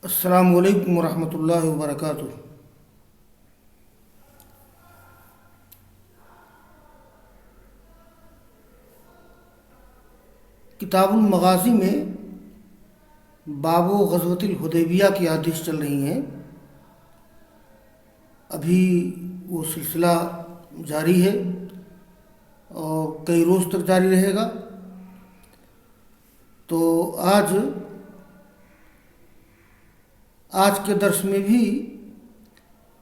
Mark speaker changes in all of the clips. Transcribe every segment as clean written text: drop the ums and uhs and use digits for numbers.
Speaker 1: السلام علیکم ورحمۃ اللہ وبرکاتہ۔ کتاب المغازی میں باب و غزوۃ الحدیبیہ کی حدیث چل رہی ہیں۔ ابھی وہ سلسلہ جاری ہے اور کئی روز تک جاری رہے گا۔ تو آج کے درس میں بھی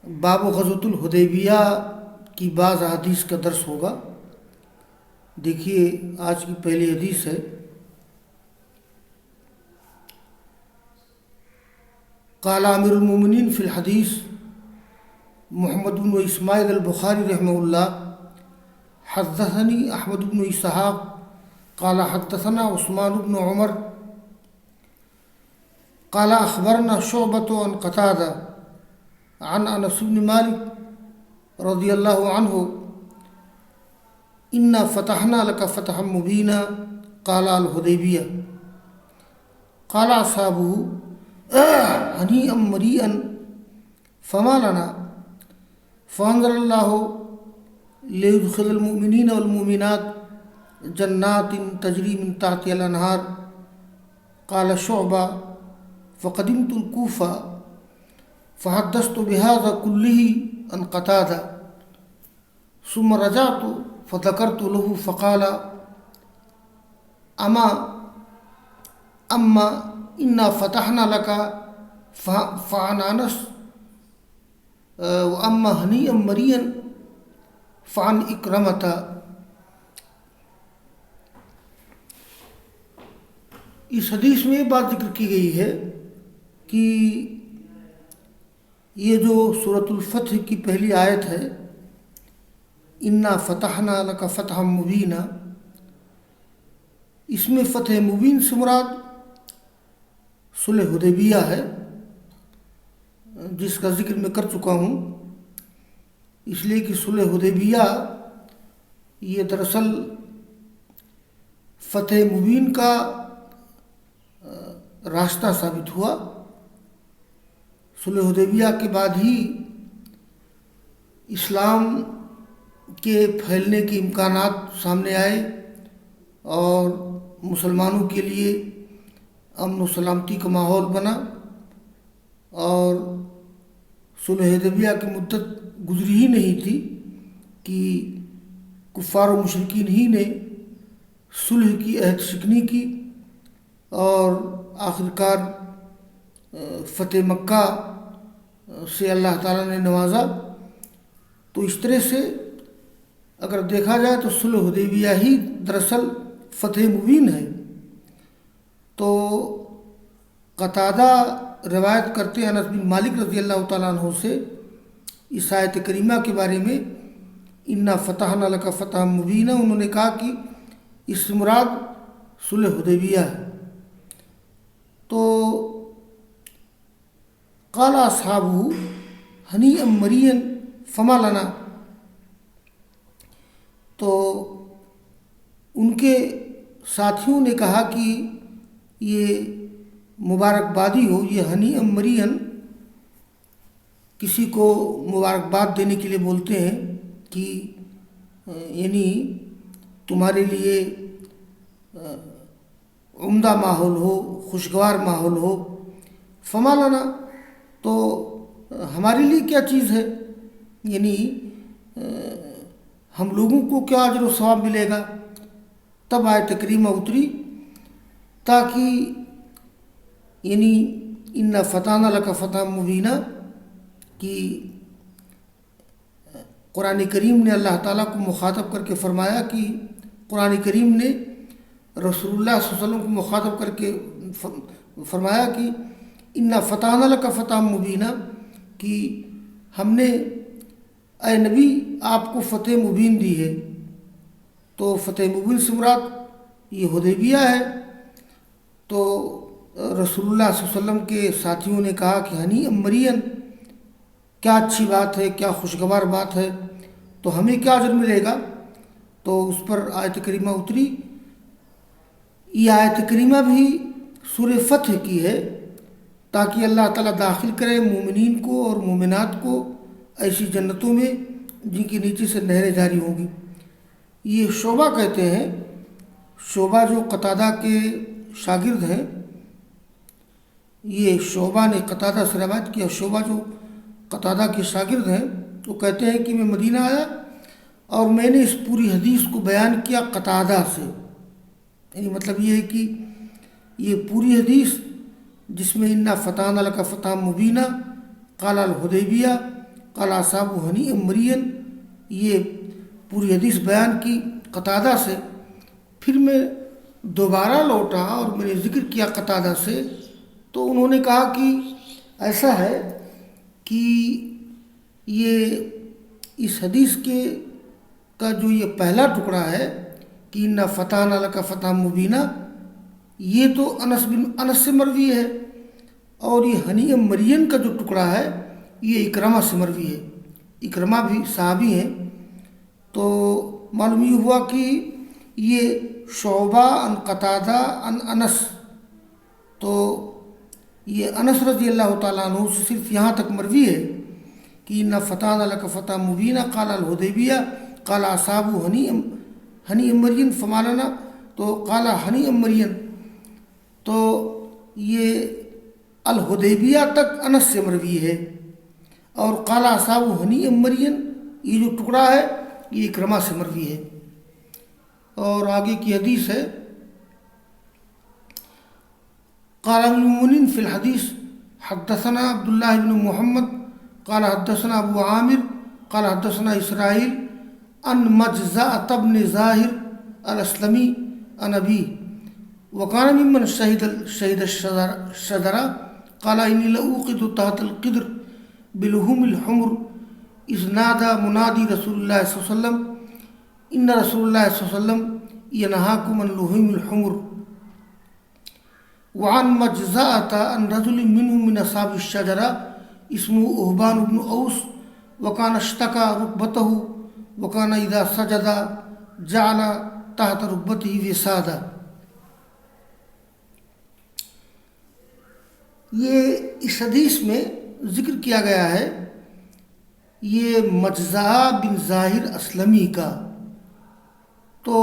Speaker 1: باب و غزوۃ الحدیبیہ کی بعض احادیث کا درس ہوگا۔ دیکھیے آج کی پہلی حدیث ہے۔ قال امیر المومنین فی الحدیث محمد بن اسماعیل البخاری رحمہ اللہ حدثنی احمد بن اسحاق قال حدثنا عثمان بن عمر قال اخبرنا شعبۃ عن قتادہ عن انس بن مالک رضی اللہ عنہ انا فتحنا لك فتحا مبینا قال الحدیبیہ قال اصحابه ہنیئا مریئا فما لنا فانزل اللہ لیدخل المؤمنین والمؤمنات جنات تجری من تحتها الانہار قال شعبہ فقدمت الکوفہ فحدثت بهذا كله عن قتادہ ثم رجعت فذكرت له فقال اما انا فتحنا لك فعن انس واما ہنیئا مریا فعن اکرمۃ۔ اس حدیث میں یہ بات ذکر کی گئی ہے کہ یہ جو سورۃ الفتح کی پہلی آیت ہے انا فتحنا لک فتحا مبینا، اس میں فتح مبین سے مراد صلح حدیبیہ ہے، جس کا ذکر میں کر چکا ہوں۔ اس لیے کہ صلح حدیبیہ یہ دراصل فتح مبین کا راستہ ثابت ہوا۔ صلح حدیبیہ کے بعد ہی اسلام کے پھیلنے کے امکانات سامنے آئے اور مسلمانوں کے لیے امن و سلامتی کا ماحول بنا، اور صلح حدیبیہ کی مدت گزری ہی نہیں تھی کہ کفار و مشرکین ہی نے صلح کی عہد شکنی کی اور آخرکار فتح مکہ سے اللہ تعالیٰ نے نوازا۔ تو اس طرح سے اگر دیکھا جائے تو صلح حدیبیہ ہی دراصل فتح مبین ہے۔ تو قتادہ روایت کرتے ہیں انس بن مالک رضی اللہ تعالیٰ عنہ سے اس آیت کریمہ کے بارے میں انا فتحنا لک فتحا مبینا، انہوں نے کہا کہ اس سے مراد صلح حدیبیہ ہے۔ تو قال اصحابہ ہنیئا مریا فما لنا، تو ان کے ساتھیوں نے کہا کہ یہ مبارکبادی ہو، یہ ہنیئا مریا کسی کو مبارکباد دینے کے لیے بولتے ہیں کہ یعنی تمہارے لیے عمدہ ماحول ہو، خوشگوار ماحول ہو۔ فما لنا، تو ہمارے لیے کیا چیز ہے، یعنی ہم لوگوں کو کیا اجر و ثواب ملے گا۔ تب آیت کریمہ اتری تاکہ یعنی انا فتحنا لک فتحا مبینا کہ قرآن کریم نے اللہ تعالیٰ کو مخاطب کر کے فرمایا کہ قرآن کریم نے رسول اللہ صلی اللہ علیہ وسلم کو مخاطب کر کے فرمایا کہ انا فتحنا لک فتحا مبینا، کہ ہم نے اے نبی آپ کو فتح مبین دی ہے۔ تو فتح مبین سے مراد یہ حدیبیہ ہے۔ تو رسول اللہ صلی اللہ علیہ وسلم کے ساتھیوں نے کہا کہ ہنیئا مریا، کیا اچھی بات ہے، کیا خوشگوار بات ہے، تو ہمیں کیا اجر ملے گا۔ تو اس پر آیت کریمہ اتری۔ یہ آیت کریمہ بھی سورہ فتح کی ہے، تاکہ اللہ تعالیٰ داخل کرے مومنین کو اور مومنات کو ایسی جنتوں میں جن کے نیچے سے نہریں جاری ہوں گی۔ یہ شعبہ کہتے ہیں، شعبہ جو قتادہ کے شاگرد ہیں، یہ شعبہ نے قتادہ سے روایت کیا، شعبہ جو قتادہ کے شاگرد ہیں وہ کہتے ہیں کہ میں مدینہ آیا اور میں نے اس پوری حدیث کو بیان کیا قتادہ سے، یعنی مطلب یہ ہے کہ یہ پوری حدیث جس میں انا فتحنا لک فتحا مبینہ قال الحدیبیہ قال اصحاب ہنیئا مریا، یہ پوری حدیث بیان کی قتادہ سے، پھر میں دوبارہ لوٹا اور میں نے ذکر کیا قتادہ سے، تو انہوں نے کہا کہ ایسا ہے کہ یہ اس حدیث کا جو یہ پہلا ٹکڑا ہے کہ انا فتحنا لک فتحا مبینہ، یہ تو انس سے مروی ہے، اور یہ ہنیئا مرین کا جو ٹکڑا ہے یہ اکرمہ سے مروی ہے، اکرمہ بھی صحابی ہیں۔ تو معلوم یہ ہوا کہ یہ شعبہ عن قتادہ عن انس، تو یہ انس رضی اللہ تعالیٰ عنہ سے صرف یہاں تک مروی ہے کہ انا فتحنا لک فتحا مبینہ قال الحدیبیہ قال اصحاب ہنیئا مرین فما لنا، تو قال ہنیئا مرین، تو یہ الحدیبیہ تک انس سے مروی ہے، اور قال اصحاب ہنیئا مرین یہ جو ٹکڑا ہے یہ اکرمہ سے مروی ہے۔ اور آگے کی حدیث ہے قال المؤمنین فی الحدیث حدثنا عبداللہ بن محمد قال حدثنا ابو عامر قال حدثنا اسرائیل عن مجزأة بن ظاہر الاسلمی عن ابی وکان ممن شہد الشجر قال انی لأوقد تحت القدر بلحوم الحمر اذ نادى منادی رسول اللہ صلی اللہ علیہ وسلم ان رسول اللہ صلی اللہ علیہ وسلم ینہاکم عن لحوم الحمر۔ وعن مجزأة عن رجل منهم من اصحاب الشجرة اسمه أهبان بن أوس وكان اشتكى ركبته وكان اذا سجد جعل تحت ركبته وسادا۔ یہ اس حدیث میں ذکر کیا گیا ہے یہ مجزأ بن ظاہر اسلمی کا۔ تو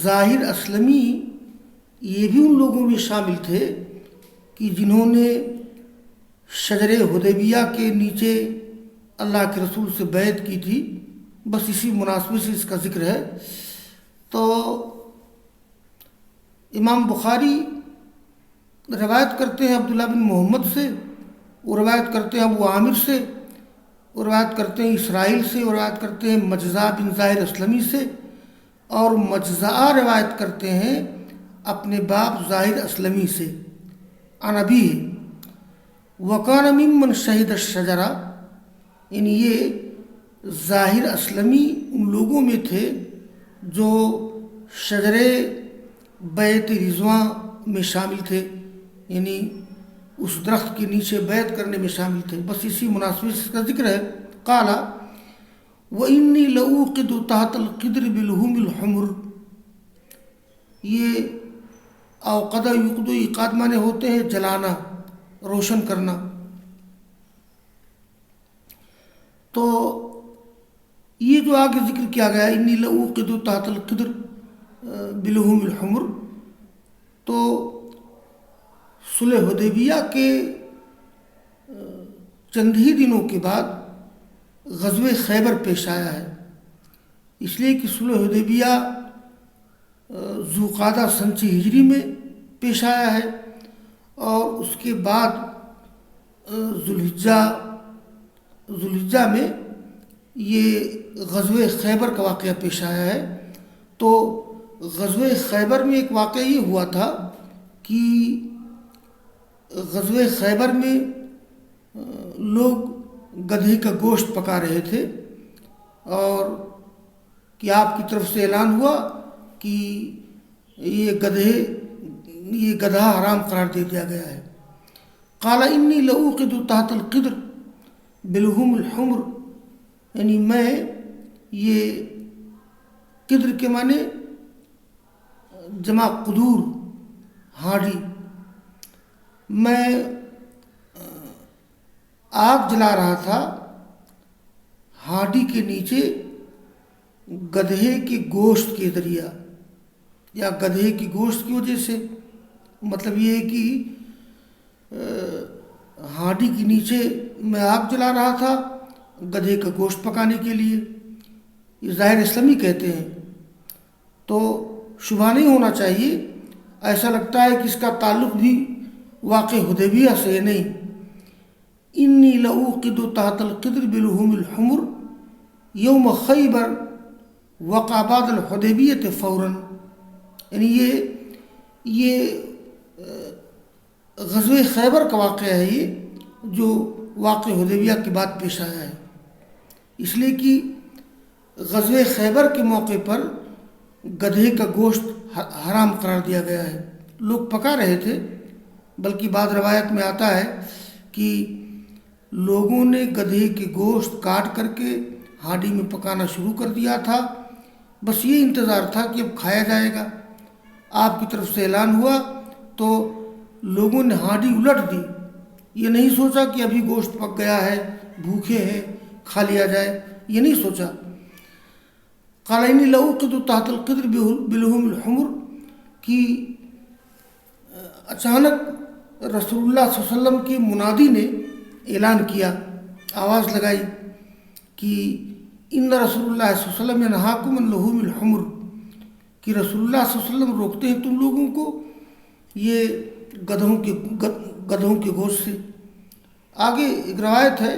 Speaker 1: ظاہر اسلمی یہ بھی ان لوگوں میں شامل تھے کہ جنہوں نے شجر حدیبیہ کے نیچے اللہ کے رسول سے بیعت کی تھی، بس اسی مناسبت سے اس کا ذکر ہے۔ تو امام بخاری روایت کرتے ہیں عبداللہ بن محمد سے، وہ روایت کرتے ہیں ابو عامر سے، وہ روایت کرتے ہیں اسرائیل سے، وہ روایت کرتے ہیں مجزأ بن ظاہر اسلمی سے، اور مجزأ روایت کرتے ہیں اپنے باپ ظاہر اسلمی سے عن ابی وکان ممن شہد الشجرہ، یعنی یہ ظاہر اسلمی ان لوگوں میں تھے جو شجر بیعت رضواں میں شامل تھے، یعنی اس درخت کے نیچے بیعت کرنے میں شامل تھے، بس اسی مناسبت سے اس کا ذکر ہے۔ قال وإنی لأوقد تحت القدر بلحوم الحمر، یہ اوقدہ یوقد و ایقاد معنی ہوتے ہیں جلانا، روشن کرنا۔ تو یہ جو آگے ذکر کیا گیا انی لأوقد تحت القدر بلحوم الحمر، تو صلح حدیبیہ کے چند ہی دنوں کے بعد غزوہ خیبر پیش آیا ہے، اس لیے کہ صلح حدیبیہ ذوالقعدہ سنہ ہجری میں پیش آیا ہے، اور اس کے بعد ذوالحجہ میں یہ غزوہ خیبر کا واقعہ پیش آیا ہے۔ تو غزوہ خیبر میں ایک واقعہ یہ ہوا تھا کہ غزوہ خیبر میں لوگ گدھے کا گوشت پکا رہے تھے، اور کہ آپ کی طرف سے اعلان ہوا کہ یہ گدھا حرام قرار دے دیا گیا ہے۔ قال انی لأوقد تحت القدر بلحوم الحمر، یعنی میں یہ قدر کے معنی جمع قدور ہانڈی، میں آگ جلا رہا تھا ہانڈی کے نیچے گدھے کے گوشت کے ذریعہ یا گدھے کی گوشت کی وجہ سے. مطلب یہ ہے کہ ہانڈی کے نیچے میں آگ جلا رہا تھا گدھے کا گوشت پکانے کے لیے. یہ ظاہر اسلامی کہتے ہیں. تو شبہ نہیں ہونا چاہیے. ایسا لگتا ہے کہ اس کا تعلق بھی واقع حدیبیہ سے نہیں. انی لأوقد تحت القدر بلحوم الحمر یوم خیبر وقع بعد الحدیبیہ فوراً. یعنی یہ غزوہ خیبر کا واقعہ ہے یہ جو واقع حدیبیہ کے بعد پیش آیا ہے. اس لیے کہ غزوہ خیبر کے موقع پر گدھے کا گوشت حرام قرار دیا گیا ہے. لوگ پکا رہے تھے، بلکہ بعض روایت میں آتا ہے کہ لوگوں نے گدھے کے گوشت کاٹ کر کے ہانڈی میں پکانا شروع کر دیا تھا. بس یہ انتظار تھا کہ اب کھایا جائے گا. آپ کی طرف سے اعلان ہوا تو لوگوں نے ہانڈی الٹ دی. یہ نہیں سوچا کہ ابھی گوشت پک گیا ہے، بھوکے ہیں، کھا لیا جائے. یہ نہیں سوچا. قال انی لأوقد تحت القدر بلحوم الحمر کہ اچانک رسول اللہ صلی اللہ علیہ وسلم کے منادی نے اعلان کیا، آواز لگائی کہ ان رسول اللہ صلی اللہ علیہ وسلم ینہاکم عن لحوم الحمر، کہ رسول اللہ صلی اللہ علیہ وسلم روکتے ہیں تم لوگوں کو یہ گدھوں کے گوشت سے. آگے ایک روایت ہے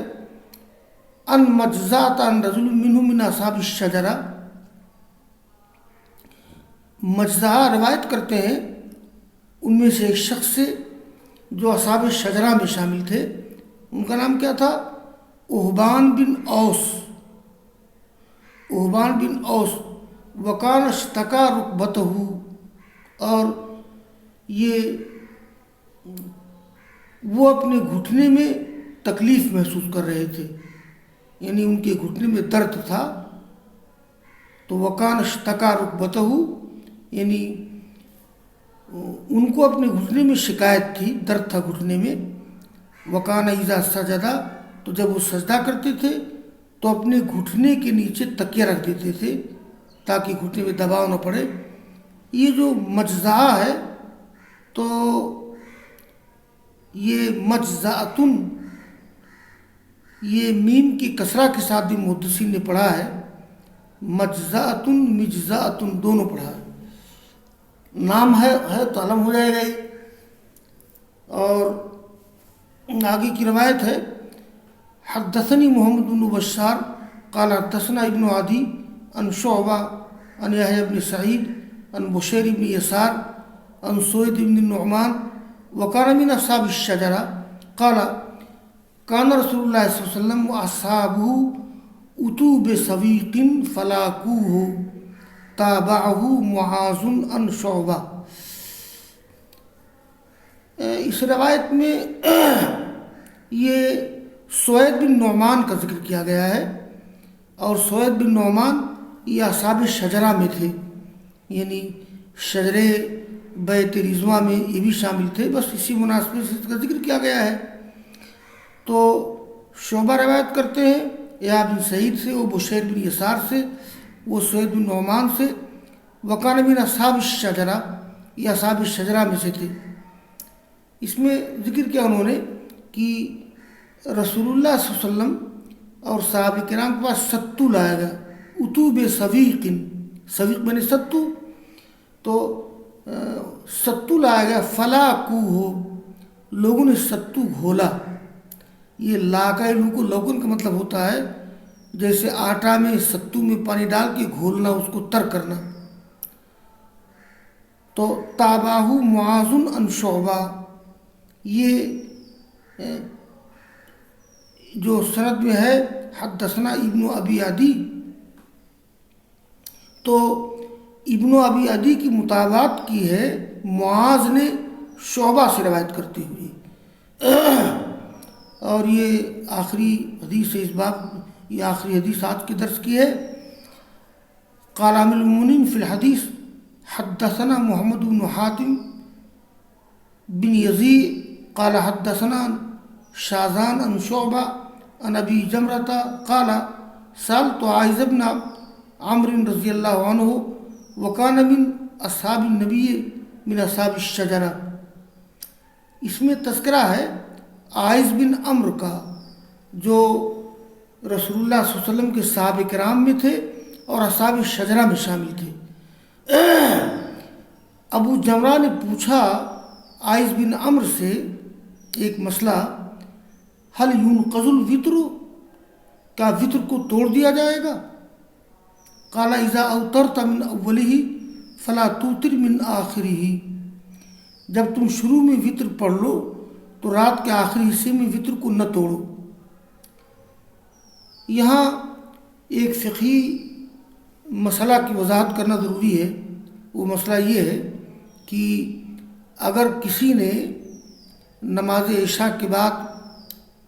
Speaker 1: ان مجزات عن رجل منہم من اصحاب الشجرہ. مجزہ روایت کرتے ہیں ان میں سے ایک شخص سے جو اصحاب الشجرہ میں شامل تھے. ان کا نام کیا تھا؟ اہبان بن اوس. اہبان بن اوس. وکان اشتکا رکبتہ، اور وہ اپنے گھٹنے میں تکلیف محسوس کر رہے تھے، یعنی ان کے گھٹنے میں درد تھا. تو وکان اشتکا رکبتہ یعنی ان کو اپنے گھٹنے میں شکایت تھی، درد تھا گھٹنے میں. وکان اذا سجدہ، تو جب وہ سجدہ کرتے تھے تو اپنے گھٹنے کے نیچے تکیہ رکھ دیتے تھے تاکہ گھٹنے میں دباؤ نہ پڑے. یہ جو مجزہ ہے تو یہ مجزعتن، یہ میم کی کسرہ کے ساتھ بھی محدثین نے پڑھا ہے. مجزعتن مجزعتن دونوں پڑھا ہے. نام ہے تو علم ہو جائے گا یہ. اور آگے کی روایت ہے حدثنی محمد بن بشار قال حدثنا ابن عدی عن شعبہ عن یحییٰ بن سعید عن بشیر بن یسار عن سوید بن النعمان وکان من اصحاب الشجرہ قال کان رسول اللہ صلی اللہ علیہ وسلم واصحابہ اتوا بسویق فلاقوہ تابعہ معاذ عن شعبہ. اس روایت میں یہ سوید بن نعمان کا ذکر کیا گیا ہے، اور سوید بن نعمان یہ اصحاب شجرہ میں تھے، یعنی شجرے بیت رضوہ میں یہ بھی شامل تھے. بس اسی مناسبت سے اس کا ذکر کیا گیا ہے. تو شعبہ روایت کرتے ہیں یحییٰ بن سعید سے، وہ بشیر بن یسار سے، وہ سوید بن نعمان سے. وکان من اصحاب الشجرہ، یہ اصحاب الشجرہ میں سے تھے. اس میں ذکر کیا انہوں نے کہ رسول اللہ صلی اللہ علیہ وسلم اور صحابہ کرام کے پاس ستو لایا گیا. اتو بسویق، سویق میں نے ستو، تو ستو لایا گیا. فلاقوہ، لوگوں نے ستو گھولا. یہ لاقہ لوگوں لوگن کا مطلب ہوتا ہے جیسے آٹا میں ستو میں پانی ڈال کے گھولنا، اس کو تر کرنا. تو تابعہ معاذ عن شعبہ، یہ جو سند میں ہے حدثنا ابن ابی عدی، تو ابن ابی عدی کی مطابقت کی ہے معاذ نے شعبہ سے روایت کرتے ہوئے. اور یہ آخری حدیث ہے اس باب، یہ آخری حدیث آج کے درس کی ہے. قال امیر المؤمنین فی الحدیث حدثنا محمد بن حاتم بن یزید قال حدثنا شاذان عن شعبہ عن ابی جمرۃ قال سألت عائذ بن عمرو رضی اللہ عنہ وکان من اصحاب النبی من اصحاب الشجرہ۔ اس میں تذکرہ ہے عائذ بن عمرو کا، جو رسول اللہ صلی اللہ علیہ وسلم کے صحابہ کرام میں تھے اور اصحاب الشجرہ میں شامل تھے۔ ابو جمرہ نے پوچھا عائذ بن عمرو سے ایک مسئلہ، حل ينقض الوتر، کیا وطر کو توڑ دیا جائے گا؟ قال اذا اوترت من اوله فلا توتر من آخره، جب تم شروع میں وطر پڑھ لو تو رات کے آخری حصے میں وطر کو نہ توڑو۔ یہاں ایک فقہی مسئلہ کی وضاحت کرنا ضروری ہے۔ وہ مسئلہ یہ ہے کہ اگر کسی نے نماز عشاء کے بعد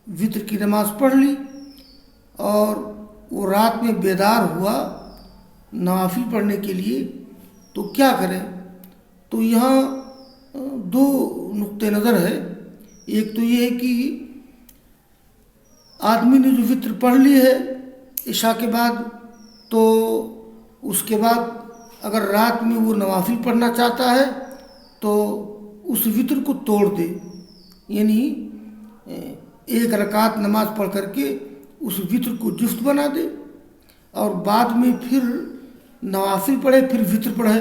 Speaker 1: وطر کی نماز پڑھ لی اور وہ رات میں بیدار ہوا نوافل پڑھنے کے لیے تو کیا کرے؟ تو یہاں دو نقطہ نظر ہے۔ ایک تو یہ ہے کہ آدمی نے جو وطر پڑھ لی ہے عشاء کے بعد، تو اس کے بعد اگر رات میں وہ نوافل پڑھنا چاہتا ہے تو اس وطر کو توڑ دے، یعنی ایک رکعت نماز پڑھ کر کے اس وطر کو جفت بنا دے اور بعد میں پھر نوافل پڑھے، پھر وطر پڑھے۔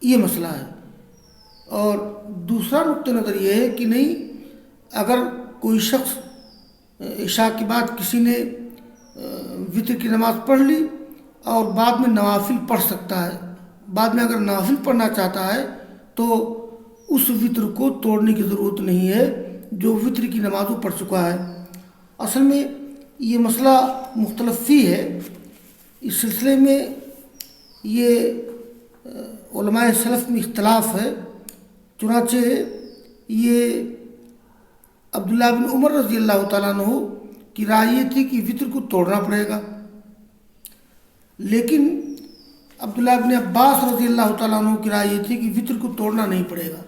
Speaker 1: یہ مسئلہ ہے۔ اور دوسرا نقطہ نظر یہ ہے کہ نہیں، اگر کوئی شخص عشاء کے بعد کسی نے وطر کی نماز پڑھ لی اور بعد میں نوافل پڑھ سکتا ہے، بعد میں اگر نوافل پڑھنا چاہتا ہے تو اس وطر کو توڑنے کی ضرورت نہیں ہے جو وطر کی نماز وہ پڑھ چکا ہے۔ اصل میں یہ مسئلہ مختلف فی ہے۔ اس سلسلے میں یہ علماء سلف میں اختلاف ہے۔ چنانچہ یہ عبداللہ بن عمر رضی اللہ تعالیٰ عنہ کی رائے یہ تھی کہ وطر کو توڑنا پڑے گا، لیکن عبداللہ بن عباس رضی اللہ تعالیٰ عنہ کی رائے یہ تھی کہ وطر کو توڑنا نہیں پڑے گا۔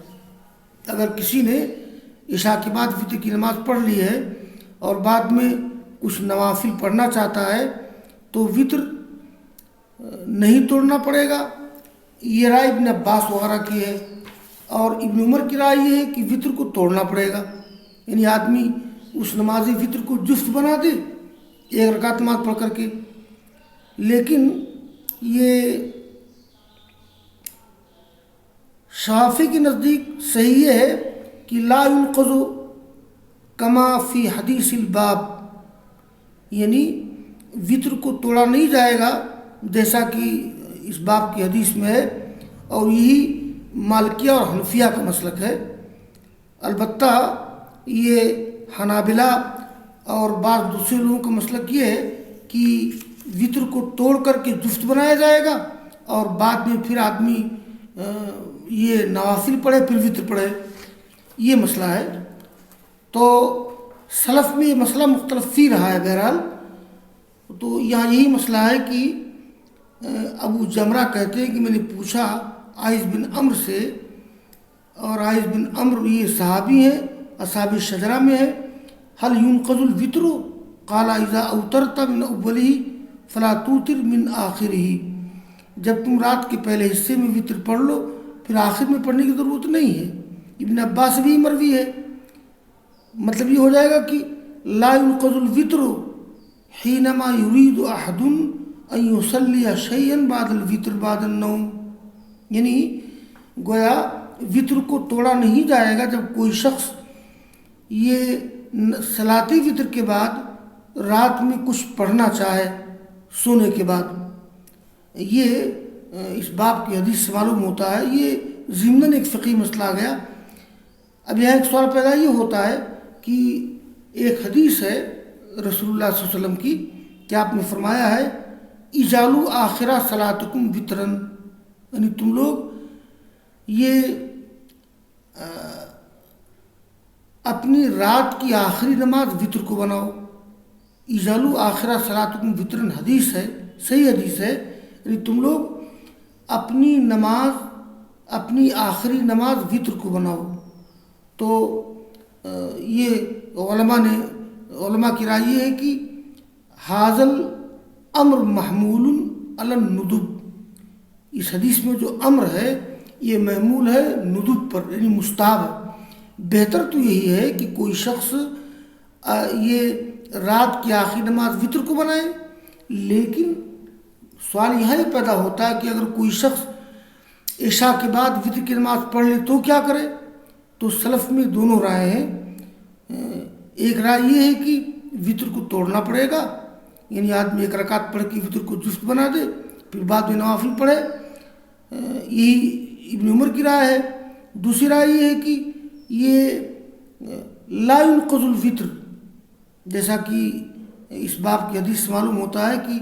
Speaker 1: اگر کسی نے عشاء کے بعد وطر کی نماز پڑھ لی ہے اور بعد میں کچھ نوافل پڑھنا چاہتا ہے تو وطر نہیں توڑنا پڑے گا۔ یہ رائے ابن عباس وغیرہ کی ہے۔ اور ابن عمر کی رائے یہ ہے کہ وطر کو توڑنا پڑے گا، یعنی آدمی اس نماز وطر کو جفت بنا دے ایک رکعت نماز پڑھ کر کے۔ لیکن یہ شافعی کے نزدیک صحیح یہ ہے کہ لا ينقض کما فی حدیث الباب، یعنی وطر کو توڑا نہیں جائے گا جیسا کہ اس باب کی حدیث میں ہے، اور یہی مالکیہ اور حنفیہ کا مسلک ہے۔ البتہ یہ حنابلہ اور بعض دوسرے لوگوں کا مسلک یہ ہے کہ وطر کو توڑ کر کے جفت بنایا جائے گا اور بعد میں پھر آدمی یہ نوافل پڑھے پھر وطر پڑھے۔ یہ مسئلہ ہے۔ تو سلف میں یہ مسئلہ مختلف فی رہا ہے۔ بہرحال تو یہاں یہی مسئلہ ہے کہ ابو جمرہ کہتے ہیں کہ میں نے پوچھا عائذ بن عمرو سے، اور عائذ بن عمرو یہ صحابی ہیں، اصحاب الشجرہ میں ہے، حل ينقض الوتر قال اذا اوترت من اوله فلا توتر من آخرہ، جب تم رات کے پہلے حصے میں وطر پڑھ لو پھر آخر میں پڑھنے کی ضرورت نہیں ہے۔ ابن عباس بھی مروی ہے۔ مطلب یہ ہو جائے گا کہ لا ينقض الوتر حینما یرید احد ان یصلی شیئا بعد الوتر بعد النوم، یعنی گویا وطر کو توڑا نہیں جائے گا جب کوئی شخص یہ صلاۃ وطر کے بعد رات میں کچھ پڑھنا چاہے سونے کے بعد۔ یہ اس باب کی حدیث سے معلوم ہوتا ہے۔ یہ ضمناً ایک فقہی مسئلہ آ گیا۔ اب یہاں ایک سوال پیدا یہ ہوتا ہے کہ ایک حدیث ہے رسول اللہ صلی اللہ علیہ وسلم کی کہ آپ نے فرمایا ہے اجعلوا آخر صلاتکم وطرن، یعنی تم لوگ یہ اپنی رات کی آخری نماز وطر کو بناؤ۔ اجعلوا آخر صلاتکم وطرن حدیث ہے، صحیح حدیث ہے، یعنی تم لوگ اپنی آخری نماز وطر کو بناؤ۔ تو یہ علماء کی رائے یہ ہے کہ حاضل امر محمول علی الندب، اس حدیث میں جو امر ہے یہ محمول ہے ندب پر، یعنی مستحب ہے۔ بہتر تو یہی ہے کہ کوئی شخص یہ رات کی آخری نماز وطر کو بنائے، لیکن سوال یہاں یہ پیدا ہوتا ہے کہ اگر کوئی شخص عشاء کے بعد وطر کی نماز پڑھ لے تو کیا کرے؟ تو سلف میں دونوں رائے ہیں۔ ایک رائے یہ ہے کہ وطر کو توڑنا پڑے گا، یعنی آدمی ایک رکعت پڑھ کے وطر کو جفت بنا دے، پھر بعد میں نوافل پڑھے، یہی ابن عمر کی رائے ہے۔ دوسری رائے یہ ہے کہ یہ لا ينقض الفطر، جیسا کہ اس باب کی حدیث سے معلوم ہوتا ہے کہ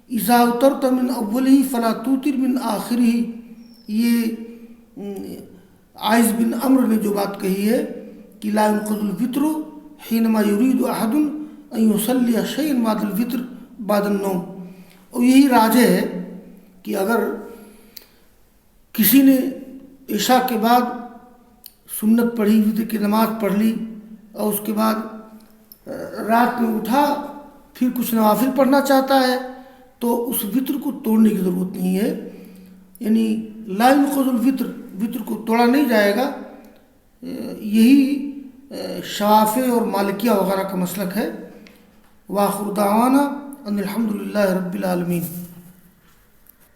Speaker 1: اذا اوترت من اولہ فلا توتر من آخرہ، یہ عائض بن عمرو نے جو بات کہی ہے کہ لا ينقض الفطر حینما یرید احد ان یصلی شیئا بعد الفطر بعد النوم، اور یہی راجح ہے کہ اگر کسی نے عشاء کے بعد سنت پڑھی، وطر کی نماز پڑھ لی، اور اس کے بعد رات میں اٹھا پھر کچھ نوافل پڑھنا چاہتا ہے تو اس وطر کو توڑنے کی ضرورت نہیں ہے، یعنی لا ينقض الفطر، وطر کو توڑا نہیں جائے گا۔ یہی شافعی اور مالکیہ وغیرہ کا مسلک ہے۔ وآخر دعوانا ان الحمد للہ رب العالمین۔